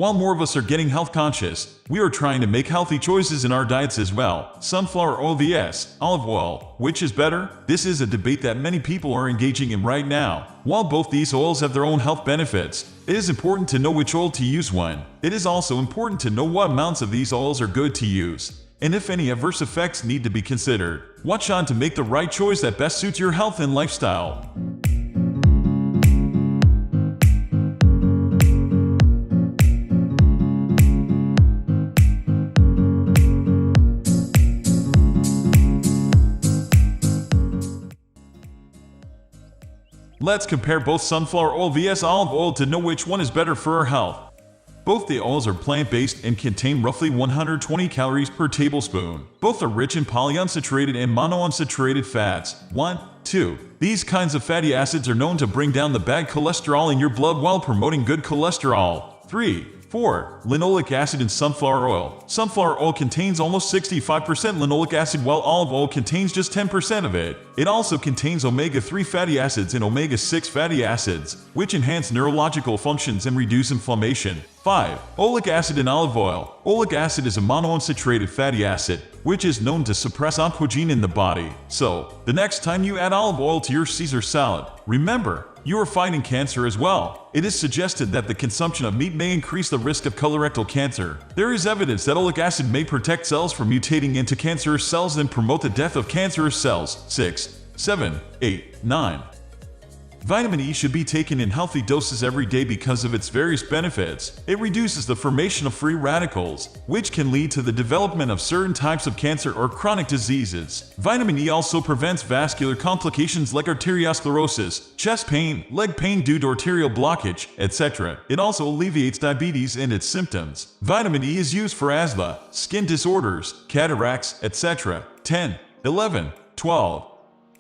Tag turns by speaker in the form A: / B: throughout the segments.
A: While more of us are getting health conscious, we are trying to make healthy choices in our diets as well. Sunflower oil vs. olive oil, which is better? This is a debate that many people are engaging in right now. While both these oils have their own health benefits, it is important to know which oil to use when. It is also important to know what amounts of these oils are good to use, and if any adverse effects need to be considered. Watch on to make the right choice that best suits your health and lifestyle. Let's compare both sunflower oil vs. olive oil to know which one is better for our health. Both the oils are plant-based and contain roughly 120 calories per tablespoon. Both are rich in polyunsaturated and monounsaturated fats. 1, 2. These kinds of fatty acids are known to bring down the bad cholesterol in your blood while promoting good cholesterol. 3, 4. Linoleic acid in sunflower oil. Sunflower oil contains almost 65% linoleic acid while olive oil contains just 10% of it. It also contains omega-3 fatty acids and omega-6 fatty acids, which enhance neurological functions and reduce inflammation. 5. Olic acid in olive oil. Olic acid is a monounsaturated fatty acid, which is known to suppress oncogene in the body. So, the next time you add olive oil to your Caesar salad, remember, you are fighting cancer as well. It is suggested that the consumption of meat may increase the risk of colorectal cancer. There is evidence that olic acid may protect cells from mutating into cancerous cells and promote the death of cancerous cells. 6, 7, 8, 9. Vitamin E should be taken in healthy doses every day because of its various benefits. It reduces the formation of free radicals, which can lead to the development of certain types of cancer or chronic diseases. Vitamin E also prevents vascular complications like arteriosclerosis, chest pain, leg pain due to arterial blockage, etc. It also alleviates diabetes and its symptoms. Vitamin E is used for asthma, skin disorders, cataracts, etc. 10, 11, 12.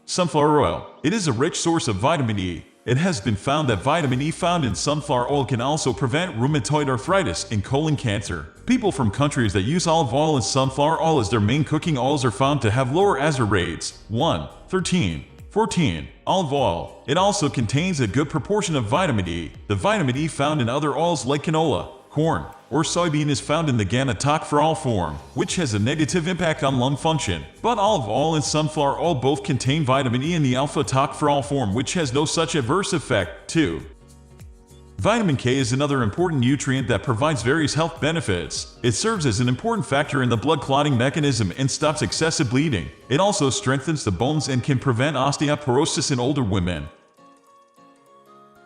A: Sunflower oil. It is a rich source of vitamin E. It has been found that vitamin E found in sunflower oil can also prevent rheumatoid arthritis and colon cancer. People from countries that use olive oil and sunflower oil as their main cooking oils are found to have lower ASR rates. 1, 13, 14. Olive oil. It also contains a good proportion of vitamin E. The vitamin E found in other oils like canola, corn, or soybean is found in the gamma-tocopherol form, which has a negative impact on lung function. But olive oil and sunflower oil both contain vitamin E in the alpha-tocopherol form, which has no such adverse effect. 2. Vitamin K is another important nutrient that provides various health benefits. It serves as an important factor in the blood clotting mechanism and stops excessive bleeding. It also strengthens the bones and can prevent osteoporosis in older women.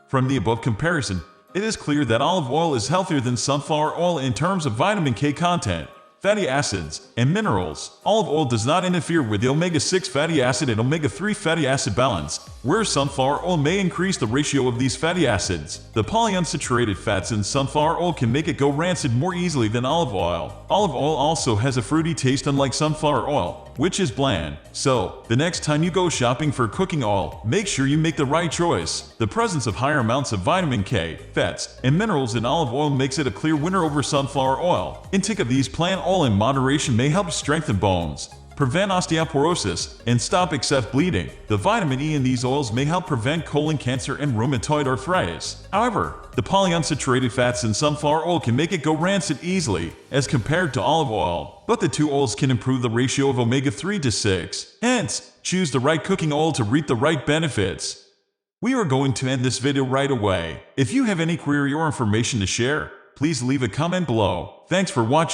A: From the above comparison, it is clear that olive oil is healthier than sunflower oil in terms of vitamin K content, fatty acids, and minerals. Olive oil does not interfere with the omega-6 fatty acid and omega-3 fatty acid balance, whereas sunflower oil may increase the ratio of these fatty acids. The polyunsaturated fats in sunflower oil can make it go rancid more easily than olive oil. Olive oil also has a fruity taste unlike sunflower oil, which is bland. So, the next time you go shopping for cooking oil, make sure you make the right choice. The presence of higher amounts of vitamin K, fats, and minerals in olive oil makes it a clear winner over sunflower oil. Intake of these plant oil in moderation may help strengthen bones, prevent osteoporosis, and stop excess bleeding. The vitamin E in these oils may help prevent colon cancer and rheumatoid arthritis. However, the polyunsaturated fats in sunflower oil can make it go rancid easily, as compared to olive oil. But the two oils can improve the ratio of omega-3 to 6. Hence, choose the right cooking oil to reap the right benefits. We are going to end this video right away. If you have any query or information to share, please leave a comment below. Thanks for watching.